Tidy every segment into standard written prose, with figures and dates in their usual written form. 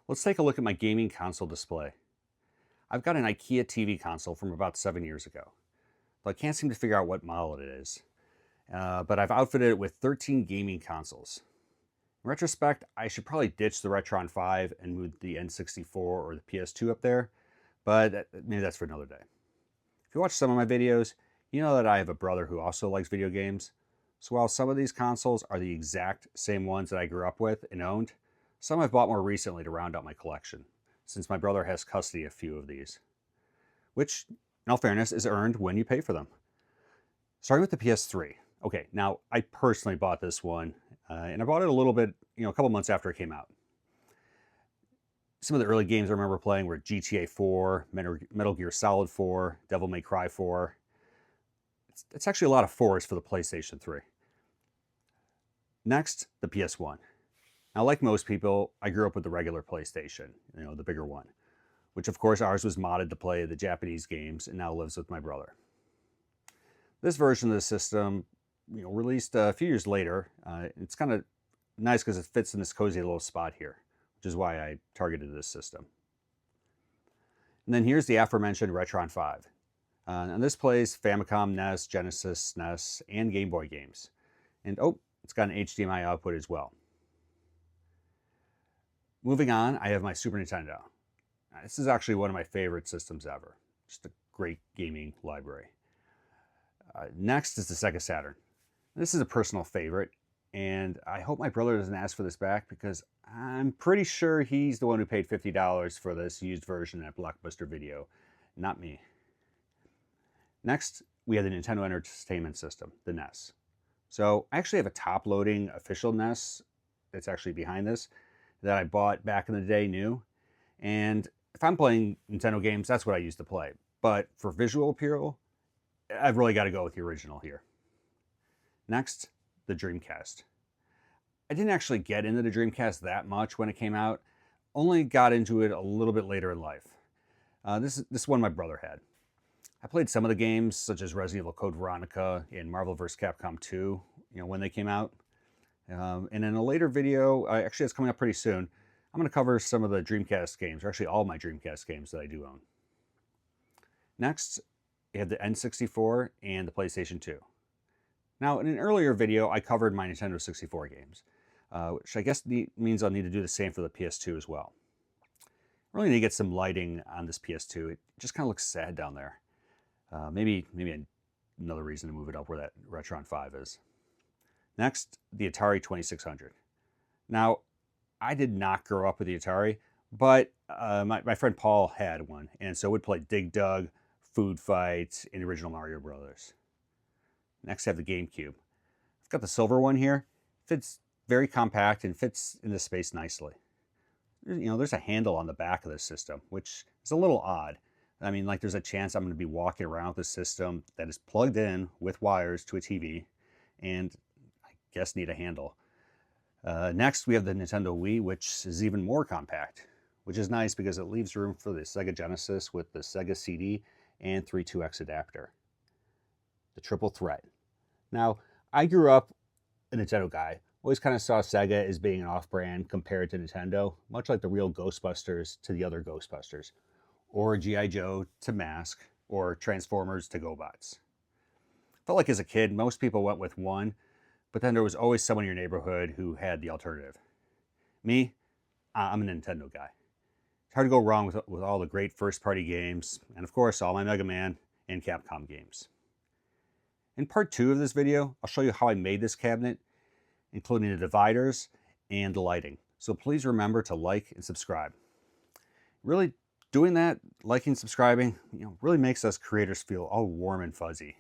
Let's take a look at my gaming console display. I've got an IKEA TV console from about 7 years ago, but I can't seem to figure out what model it is. But I've outfitted it with 13 gaming consoles. In retrospect, I should probably ditch the Retron 5 and move the N64 or the PS2 up there, but maybe that's for another day. If you watch some of my videos, you know that I have a brother who also likes video games. So while some of these consoles are the exact same ones that I grew up with and owned, some I've bought more recently to round out my collection, since my brother has custody of a few of these, which, in all fairness, is earned when you pay for them. Starting with the PS3. Okay, now I personally bought this one, and I bought it a little bit, a couple months after it came out. Some of the early games I remember playing were GTA 4, Metal Gear Solid 4, Devil May Cry 4. It's actually a lot of 4s for the PlayStation 3. Next, the PS1. Now, like most people, I grew up with the regular PlayStation, the bigger one, which of course ours was modded to play the Japanese games and now lives with my brother. This version of the system, released a few years later. It's kind of nice because it fits in this cozy little spot here, which is why I targeted this system. And then here's the aforementioned Retron 5. And this plays Famicom, NES, Genesis, SNES, and Game Boy games. And it's got an HDMI output as well. Moving on, I have my Super Nintendo. This is actually one of my favorite systems ever. Just a great gaming library. Next is the Sega Saturn. This is a personal favorite, and I hope my brother doesn't ask for this back because I'm pretty sure he's the one who paid $50 for this used version at Blockbuster Video, not me. Next, we have the Nintendo Entertainment System, the NES. So I actually have a top-loading official NES that's actually behind this that I bought back in the day new. And if I'm playing Nintendo games, that's what I used to play. But for visual appeal, I've really got to go with the original here. Next, the Dreamcast. I didn't actually get into the Dreamcast that much when it came out. Only got into it a little bit later in life. This one my brother had. I played some of the games, such as Resident Evil Code Veronica and Marvel vs. Capcom 2, when they came out. And in a later video, actually it's coming up pretty soon, I'm going to cover some of the Dreamcast games, or actually all my Dreamcast games that I do own. Next, we have the N64 and the PlayStation 2. Now, in an earlier video, I covered my Nintendo 64 games, which I guess means I'll need to do the same for the PS2 as well. I really need to get some lighting on this PS2. It just kind of looks sad down there. Maybe another reason to move it up where that Retron 5 is. Next, the Atari 2600. Now, I did not grow up with the Atari, but my friend Paul had one, and so would play Dig Dug, Food Fight, and the original Mario Brothers. Next, I have the Gamecube. I've got the silver one here. Fits very compact and fits in the space nicely. There's a handle on the back of this system, which is a little odd. I mean, there's a chance I'm going to be walking around with a system that is plugged in with wires to a TV, and I guess need a handle. Next, we have the Nintendo Wii, which is even more compact, which is nice because it leaves room for the Sega Genesis with the Sega CD and 3.2x adapter. The triple threat. Now, I grew up a Nintendo guy. Always kind of saw Sega as being an off-brand compared to Nintendo, much like the real Ghostbusters to the other Ghostbusters, or G.I. Joe to Mask, or Transformers to GoBots. Felt like as a kid, most people went with one, but then there was always someone in your neighborhood who had the alternative. Me, I'm a Nintendo guy. It's hard to go wrong with all the great first-party games, and of course, all my Mega Man and Capcom games. In part 2 of this video, I'll show you how I made this cabinet, including the dividers and the lighting. So please remember to like and subscribe. Really, doing that, liking, subscribing, really makes us creators feel all warm and fuzzy.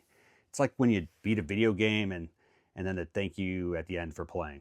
It's like when you beat a video game and then they thank you at the end for playing.